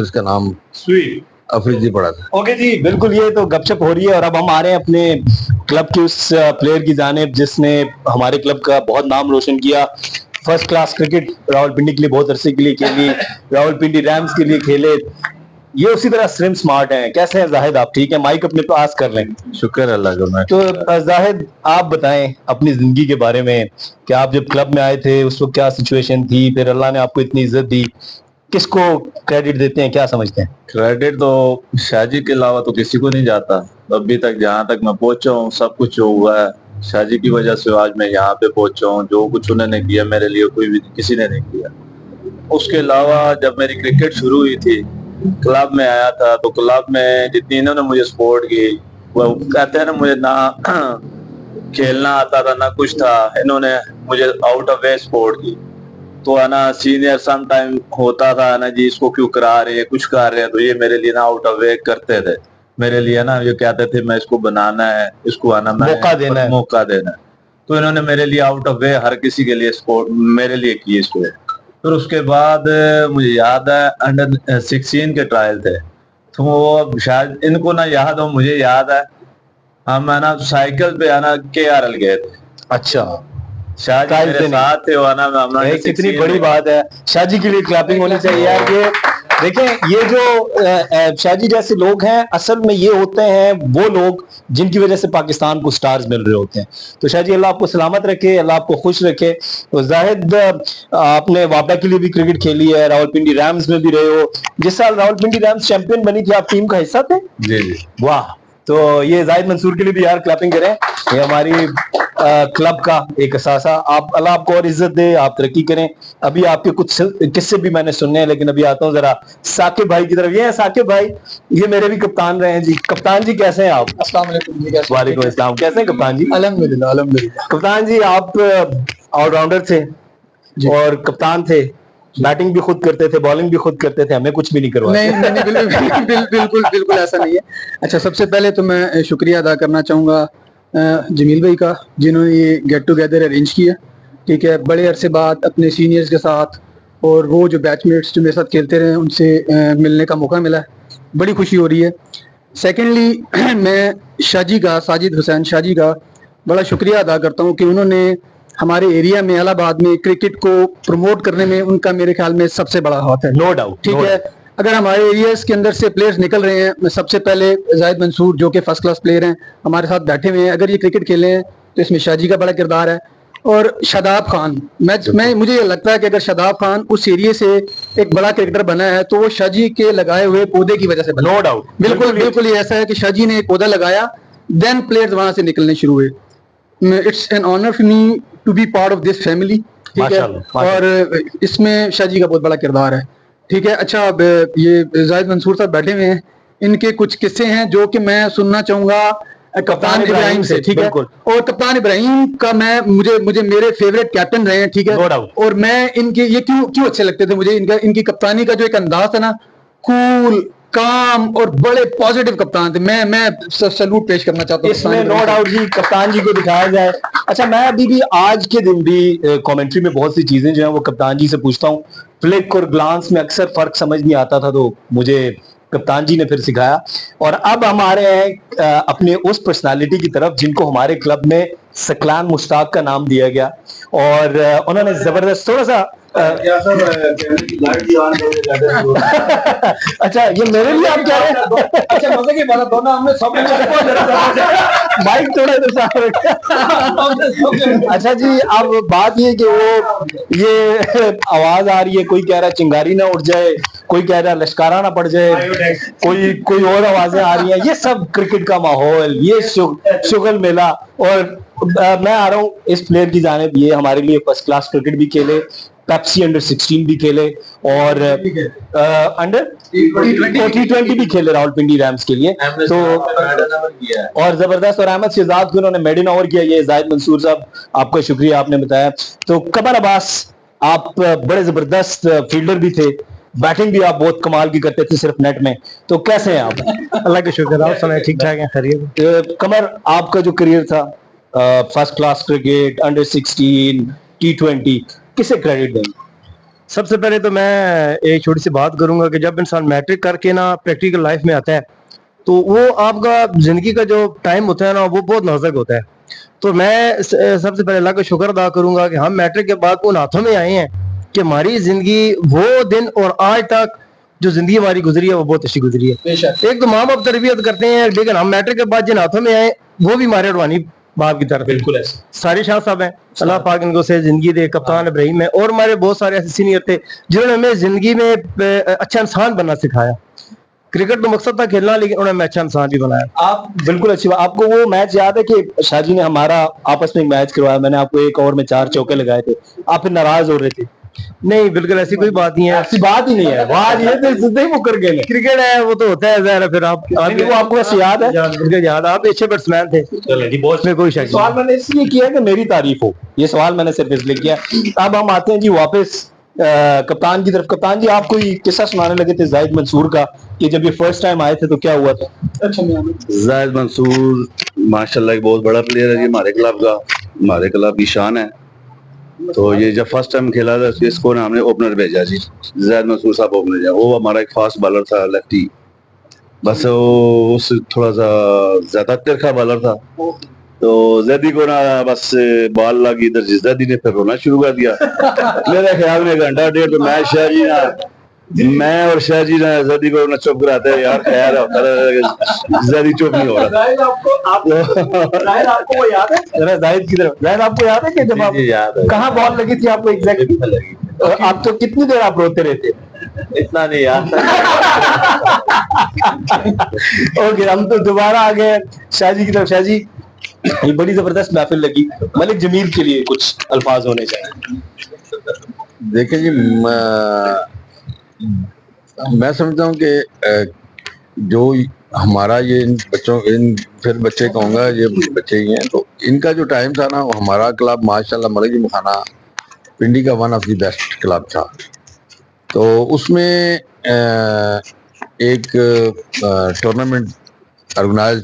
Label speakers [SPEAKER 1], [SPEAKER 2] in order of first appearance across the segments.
[SPEAKER 1] اس کا نام
[SPEAKER 2] سویٹ
[SPEAKER 1] افریدی پڑا تھا.
[SPEAKER 2] اوکے جی بالکل, یہ تو گپ شپ ہو رہی ہے اور اب ہم آ رہے ہیں اپنے کلب کے اس پلیئر کی جانب جس نے ہمارے کلب کا بہت نام روشن کیا. فرسٹ کلاس کرکٹ راولپنڈی کے لیے بہت عرصے کے لیے کھیلی, راولپنڈی ریمز کے لیے کھیلے. یہ اسی طرح سلم سمارٹ ہیں. کیسے ہیں زاہد آپ؟ ٹھیک ہے, مائک اپنے پاس کر لیں.
[SPEAKER 1] شکر اللہ کا.
[SPEAKER 2] تو زاہد آپ بتائیں اپنی زندگی کے بارے میں کہ آپ جب کلب میں آئے تھے اس وقت کیا سچویشن تھی, پھر اللہ نے آپ کو اتنی عزت دی, کس کو کریڈٹ دیتے ہیں, کیا سمجھتے ہیں؟
[SPEAKER 1] کریڈٹ تو شاہ جی کے علاوہ تو کسی کو نہیں جاتا. ابھی تک جہاں تک میں پہنچا ہوں سب کچھ جو ہوا ہے شاہ جی کی وجہ سے آج میں یہاں پہ پہنچا ہوں. جو کچھ انہوں نے کیا میرے لیے کوئی بھی کسی نے نہیں کیا. اس کے علاوہ جب میری کرکٹ شروع ہوئی تھی کلب میں آیا تھا تو کلب میں جتنی انہوں نے مجھے سپورٹ کی, وہ کہتے ہیں نا مجھے نہ کھیلنا آتا تھا نہ کچھ تھا, انہوں نے مجھے آؤٹ آف وے سپورٹ کی. تو ہے نا سینئر سم ٹائم ہوتا تھا نا جی اس کو کیوں کرا رہے ہیں کچھ کر رہے ہیں, تو یہ میرے لیے نا آؤٹ آف وے کرتے تھے. میرے لیے نا یہ کہتے تھے میں اس کو بنانا ہے, اس کو آنا موقع دینا ہے. تو انہوں نے میرے لیے آؤٹ آف وے ہر کسی کے لیے سپورٹ میرے لیے کی اس کو. پھر اس کے بعد مجھے یاد ہے انڈر 16 کے ٹرائل تھے, تو وہ شاید ان کو نہ یاد ہو مجھے یاد ہے, ہم ہے نا سائیکل پہ ہے نا KRL گئے تھے.
[SPEAKER 2] اچھا,
[SPEAKER 1] شاہ جی میرے ساتھ تھے.
[SPEAKER 2] کتنی بڑی بات ہے. شاہ جی کے لیے کلیپنگ ہونی چاہیے یار. یہ دیکھیں یہ جو شاہ جی جیسے لوگ ہیں اصل میں یہ ہوتے ہیں وہ لوگ جن کی وجہ سے پاکستان کو سٹارز مل رہے ہوتے ہیں. تو شاہ جی اللہ آپ کو سلامت رکھے, اللہ آپ کو خوش رکھے. تو زاہد آپ نے وابا کے لیے بھی کرکٹ کھیلی ہے, راولپنڈی ریمز میں بھی رہے ہو. جس سال راولپنڈی ریمز چیمپئن بنی تھی آپ ٹیم کا حصہ تھے؟
[SPEAKER 1] جی جی.
[SPEAKER 2] واہ, تو یہ زاہد منصور کے لیے بھی یار کلیپنگ کریں. یہ ہماری کلب کا ایک اثاثہ. آپ اللہ آپ کو اور عزت دے, آپ ترقی کریں. ابھی آپ کے کچھ قصے بھی میں نے سننے ہیں, لیکن ابھی آتا ہوں ذرا ثاقب بھائی کی طرف. یہ ہیں ثاقب بھائی, یہ میرے بھی کپتان رہے ہیں جی. کپتان جی کیسے ہیں آپ؟
[SPEAKER 3] السلام علیکم جی.
[SPEAKER 2] وعلیکم السلام. کیسے ہیں کپتان جی؟
[SPEAKER 3] الحمدللہ الحمدللہ.
[SPEAKER 2] کپتان جی آپ آل راؤنڈر تھے اور کپتان تھے, بیٹنگ بھی خود کرتے تھے, بالنگ بھی خود کرتے تھے, ہمیں کچھ بھی نہیں کرواتے.
[SPEAKER 3] نہیں بالکل ایسا نہیں ہے. اچھا, سب سے پہلے تو میں شکریہ ادا کرنا چاہوں گا جمیل بھائی کا, جنہوں نے یہ گیٹ ٹوگیدر ارینج کیا. ٹھیک ہے, بڑے عرصے بعد اپنے سینئرز کے ساتھ, اور وہ جو بیچ میٹس جو میرے ساتھ کھیلتے رہے ان سے ملنے کا موقع ملا ہے, بڑی خوشی ہو رہی ہے. سیکنڈلی میں شاہ جی کا, ساجد حسین شاہ جی کا بڑا شکریہ ادا کرتا ہوں کہ انہوں نے ہمارے ایریا میں الہ آباد میں کرکٹ کو پروموٹ کرنے میں ان کا میرے خیال میں سب سے بڑا ہاتھ ہے.
[SPEAKER 2] No doubt.
[SPEAKER 3] ٹھیک ہے, اگر ہمارے ایریاز کے اندر سے پلیئرز نکل رہے ہیں, میں سب سے پہلے زاہد منصور جو کہ فرسٹ کلاس پلیئر ہیں ہمارے ساتھ بیٹھے ہوئے ہیں, اگر یہ کرکٹ کھیلے ہیں تو اس میں شاہ جی کا بڑا کردار ہے. اور شاداب خان, میں مجھے یہ لگتا ہے کہ اگر شاداب خان اس ایریے سے ایک بڑا کرکٹر بنا ہے تو وہ شاہ جی کے لگائے ہوئے پودے کی وجہ سے بنا.
[SPEAKER 2] No doubt.
[SPEAKER 3] بالکل یہ ایسا ہے کہ شاہ جی نے ایک پودا لگایا, دین پلیئرز وہاں سے نکلنے شروع ہوئے. It's an honour for me to be part of this family. ٹھیک ہے, اور اس میں شاہ جی کا بہت بڑا کردار ہے. ٹھیک ہے, اچھا اب یہ زاہد منصور صاحب بیٹھے ہوئے ہیں, ان کے کچھ قصے ہیں جو کہ میں سننا چاہوں گا کپتان ابراہیم سے. ٹھیک ہے, اور کپتان ابراہیم کا مجھے میرے فیوریٹ کیپٹن رہے ہیں. ٹھیک ہے, اور میں ان کے یہ کیوں اچھے لگتے تھے مجھے, ان کی کپتانی کا جو ایک انداز تھا نا, کول کام اور بڑے پازیٹیو کپتان تھے. میں سلوٹ پیش کرنا چاہتا ہوں اس میں.
[SPEAKER 2] نو ڈاؤٹ جی, کپتان جی کو دکھایا جائے. اچھا, میں ابھی بھی آج کے دن بھی کامنٹری میں بہت سی چیزیں جو ہیں وہ کپتان جی سے پوچھتا ہوں. فلک اور گلانس میں اکثر فرق سمجھ نہیں آتا تھا, تو مجھے کپتان جی نے پھر سکھایا. اور اب ہم آ رہے ہیں اپنے اس پرسنالٹی کی طرف جن کو ہمارے کلب میں سکلان مشتاق کا نام دیا گیا, اور انہوں نے زبردست تھوڑا سا اچھا یہ میرے لیے آپ کہہ رہے ہیں. اچھا مزے کی بات ہے, ہم نے سب مائک تھوڑا اچھا جی. اب بات یہ کہ وہ یہ آواز آ رہی ہے, کوئی کہہ رہا ہے چنگاری نہ اٹھ جائے, کوئی کہہ رہا ہے لشکارہ نہ پڑ جائے, کوئی اور آوازیں آ رہی ہیں. یہ سب کرکٹ کا ماحول, یہ شغل میلہ. اور میں آ رہا ہوں اس پلیئر کی جانب, یہ ہمارے لیے فرسٹ کلاس کرکٹ بھی کھیلے, پیپسی انڈر 16 بھی کھیلے, اور انڈر T20 بھی کھیلے راولپنڈی ریمز کے لیے. تو اور زبردست, اور احمد شہزاد کو انہوں نے میڈن اوور کیا. یہ زاہد منصور صاحب آپ کا شکریہ, آپ نے بتایا. تو قمر عباس, آپ بڑے زبردست فیلڈر بھی تھے, بیٹنگ بھی آپ بہت کمال کی کرتے تھے صرف نیٹ میں. تو کیسے ہیں آپ؟
[SPEAKER 4] اللہ کا شکر, آپ سنائیں ٹھیک ٹھاک ہیں, خیریت؟
[SPEAKER 2] قمر, آپ کا جو کریئر تھا first class cricket, under 16, T20, کسے کریڈٹ دیں گے؟
[SPEAKER 4] سب سے پہلے تو میں ایک چھوٹی سی بات کروں گا کہ جب انسان میٹرک کر کے نا پریکٹیکل لائف میں آتا ہے تو وہ آپ کا زندگی کا جو ٹائم ہوتا ہے نا وہ بہت نازک ہوتا ہے. تو میں سب سے پہلے اللہ کا شکر ادا کروں گا کہ ہم میٹرک کے بعد ان ہاتھوں میں آئے ہیں کہ ہماری زندگی وہ دن اور آج تک جو زندگی ہماری گزری ہے وہ بہت اچھی گزری ہے. ایک تو ماں باپ تربیت کرتے ہیں لیکن ہم میٹرک کے بعد جن ہاتھوں میں آئے وہ بھی ہمارے روحانی باپ کی طرف.
[SPEAKER 2] بالکل ایسا.
[SPEAKER 4] سارے شاہ صاحب ہیں, اللہ پاک ان کو سے زندگی دے, کپتان ابراہیم ہے, اور ہمارے بہت سارے ایسے سینئر تھے جنہوں نے ہمیں زندگی میں اچھا انسان بننا سکھایا. کرکٹ تو مقصد تھا کھیلنا لیکن انہوں نے ہمیں اچھا انسان بھی بنایا.
[SPEAKER 2] آپ بالکل اچھی بات. آپ کو وہ میچ یاد ہے کہ شاہ جی نے ہمارا آپس میں ایک میچ کروایا, میں نے آپ کو ایک اوور میں 4 چوکے لگائے تھے, آپ پھر ناراض ہو رہے تھے؟
[SPEAKER 4] نہیں بالکل ایسی کوئی بات نہیں ہے,
[SPEAKER 2] ایسی بات ہی نہیں ہے. بات یہ تو زندگی مکر گئے.
[SPEAKER 4] کرکٹ ہے وہ تو ہوتا ہے ظاہر ہے. پھر
[SPEAKER 2] وہ آپ کو ویسے یاد ہے؟
[SPEAKER 4] یاد, آپ اچھے بیٹسمین تھے, اس میں کوئی شک نہیں.
[SPEAKER 2] سوال میں نے اس لیے کیا کہ میری تعریف ہو, یہ سوال میں نے صرف اس لیے کیا. اب ہم آتے ہیں جی واپس کپتان کی طرف. کپتان جی آپ کوئی قصہ سنانے لگے تھے زاہد منصور کا کہ جب یہ فرسٹ ٹائم آئے تھے تو کیا ہوا تھا؟
[SPEAKER 1] زاہد منصور ماشاءاللہ ایک بہت بڑا پلیئر ہے, یہ ہمارے کلب کا, ہمارے کلب کی شان ہے. تو یہ جب فرسٹ ٹائم کھیلا تھا اس کو ہم نے اوپنر بھیجا جی, زاہد منصور صاحب اوپنر جا. وہ ہمارا ایک فاسٹ بالر تھا لیفٹی, بس وہ اس تھوڑا سا زیادہ ترکھا بالر تھا. تو زیدی کو نا بس بال لگی ادھر, زیدی نے پھر رونا شروع کر دیا. میرے خیال میں 1 گھنٹہ 1.5 تو میں اور شاہ جی نے زیدی کو چپ کراتے ہیں, یار خیر زیدی چپ نہیں ہو رہا.
[SPEAKER 2] آپ کو وہ یاد ہے زاہد کی طرف؟ زاہد آپ کو یاد ہے کہ جب آپ کہاں بال لگی تھی آپ کو ایگزیکٹلی؟ آپ تو کتنی دیر آپ روتے رہتے؟
[SPEAKER 1] اتنا نہیں یاد.
[SPEAKER 2] اوکے, ہم تو دوبارہ آ گئے شاہ جی کی طرف. شاہ جی یہ بڑی زبردست محفل لگی, ملک جمیل کے لیے کچھ الفاظ ہونے چاہیے.
[SPEAKER 5] دیکھیں جی, میں سمجھتا ہوں کہ جو ہمارا یہ ان بچوں, ان پھر بچے کہوں گا, یہ بچے ہی ہیں, تو ان کا جو ٹائم تھا نا, ہمارا کلب ماشاءاللہ ملک جم خانہ پنڈی کا 1 آف دی بیسٹ کلب تھا. تو اس میں ایک ٹورنامنٹ آرگنائز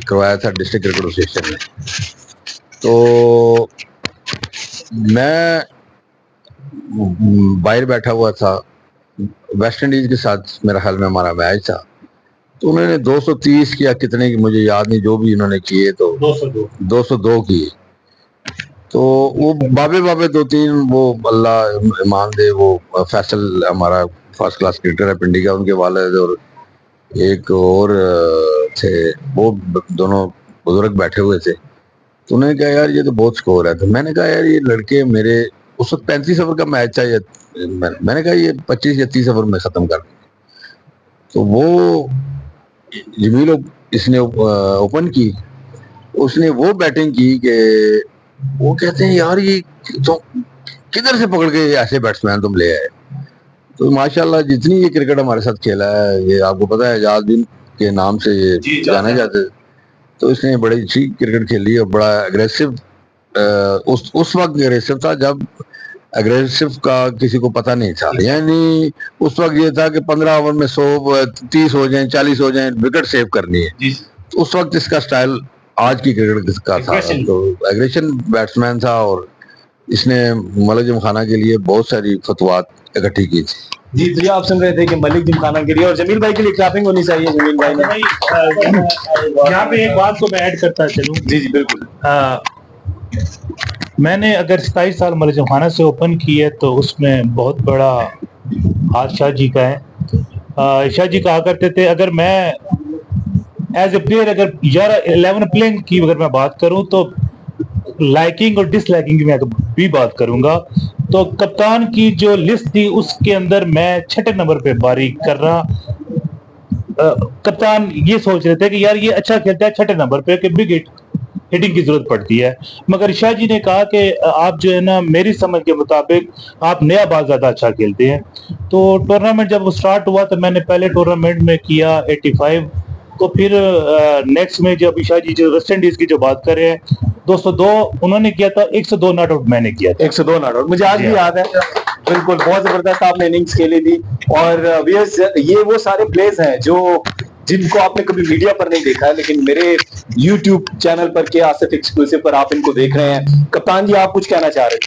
[SPEAKER 5] کروایا تھا ڈسٹرکٹ کرکٹ ایسوسیشن نے. تو میں باہر بیٹھا ہوا تھا, ویسٹ انڈیز کے ساتھ میرا خیال میں ہمارا میچ تھا. تو انہوں نے 230 کیا کتنے کی مجھے یاد نہیں, جو بھی انہوں نے کیے تو 202 کیے. تو وہ بابے 2-3 وہ اللہ ایمان دے, وہ فیصل ہمارا فرسٹ کلاس کرکٹر ہے پنڈی کا, ان کے والد اور ایک اور تھے, وہ دونوں بزرگ بیٹھے ہوئے تھے. تو انہوں نے کہا یار یہ تو بہت سکور ہے. تو میں نے کہا یار یہ لڑکے میرے اس وقت 35 اوور کا میچ تھا, میں نے کہا یہ 25 یا 30 اوور میں ختم کر دیں. تو وہ جمیل اس نے اوپن کی, اس نے وہ بیٹنگ کی کہ وہ کہتے ہیں یار یہ تو کدھر سے پکڑ کے ایسے بیٹسمین تم لے آئے. تو ماشاءاللہ جتنی یہ کرکٹ ہمارے ساتھ کھیلا ہے, یہ آپ کو پتا ہے اعجاز بن کے نام سے یہ جانے جاتے, تو اس نے بڑی اچھی کرکٹ کھیلی اور بڑا اگریسو, اس وقت اگریسو تھا جب اگریسو کا کسی کو پتہ نہیں تھا. یعنی اس وقت یہ تھا کہ 15 اوور میں 130 ہو جائیں 40 ہو جائیں, وکٹ سیو کرنی ہے. تو اس وقت اس کا سٹائل آج کی کرکٹ کا تھا, تو ایگریشن بیٹسمین تھا, اور اس نے ملک جم خانہ کے لیے بہت ساری فتوحات اکٹھی کی تھی.
[SPEAKER 2] جی تو آپ سن رہے تھے کہ ملک جم خانہ کے لیے, اور جمیل بھائی کے لیے کلیپنگ ہونی چاہیے. جمیل بھائی نے
[SPEAKER 6] یہاں پہ ایک بات کو میں ایڈ کرتا چلوں.
[SPEAKER 2] جی جی بالکل.
[SPEAKER 6] میں نے اگر 27 سال ملک جم خانہ سے اوپن کی ہے تو اس میں بہت بڑا ہاتھ شاہ جی کا ہے. شاہ جی کہا کرتے تھے اگر میں ایز اے پلیئر اگر 11 پلینگ کی اگر میں بات کروں تو لائکنگ اور ڈس لائکنگ کی میں بھی بات کروں گا, تو کپتان کی جو لسٹ تھی اس کے اندر میں 6 نمبر پہ باری کر رہا. کپتان یہ سوچ رہے تھے کہ یار یہ اچھا کھیلتا ہے 6 نمبر پہ کہ بگ ہٹنگ کی ضرورت پڑتی ہے, مگر شاہ جی نے کہا کہ آپ جو ہے نا میری سمجھ کے مطابق آپ نیا باز زیادہ اچھا کھیلتے ہیں. تو ٹورنامنٹ جب وہ سٹارٹ ہوا تو میں نے پہلے ٹورنامنٹ میں کیا 85, تو پھر نیکسٹ میں جو ابھی شاہ جی جو ویسٹ انڈیز کی جو بات کر رہے ہیں 202 انہوں نے کیا تھا, 102 ناٹ آؤٹ میں نے کیا تھا.
[SPEAKER 2] 102 ناٹ آؤٹ مجھے آج بھی یاد ہے. بالکل بہت زبردست آپ نے اننگز کھیلی تھی. اور یہ وہ سارے پلیز ہیں جو جن کو آپ نے کبھی میڈیا پر نہیں دیکھا ہے, لیکن میرے یوٹیوب چینل پر کے آصف ایکسکلوسیو پر آپ ان کو دیکھ رہے ہیں. کپتان جی آپ کچھ کہنا چاہ رہے تھے؟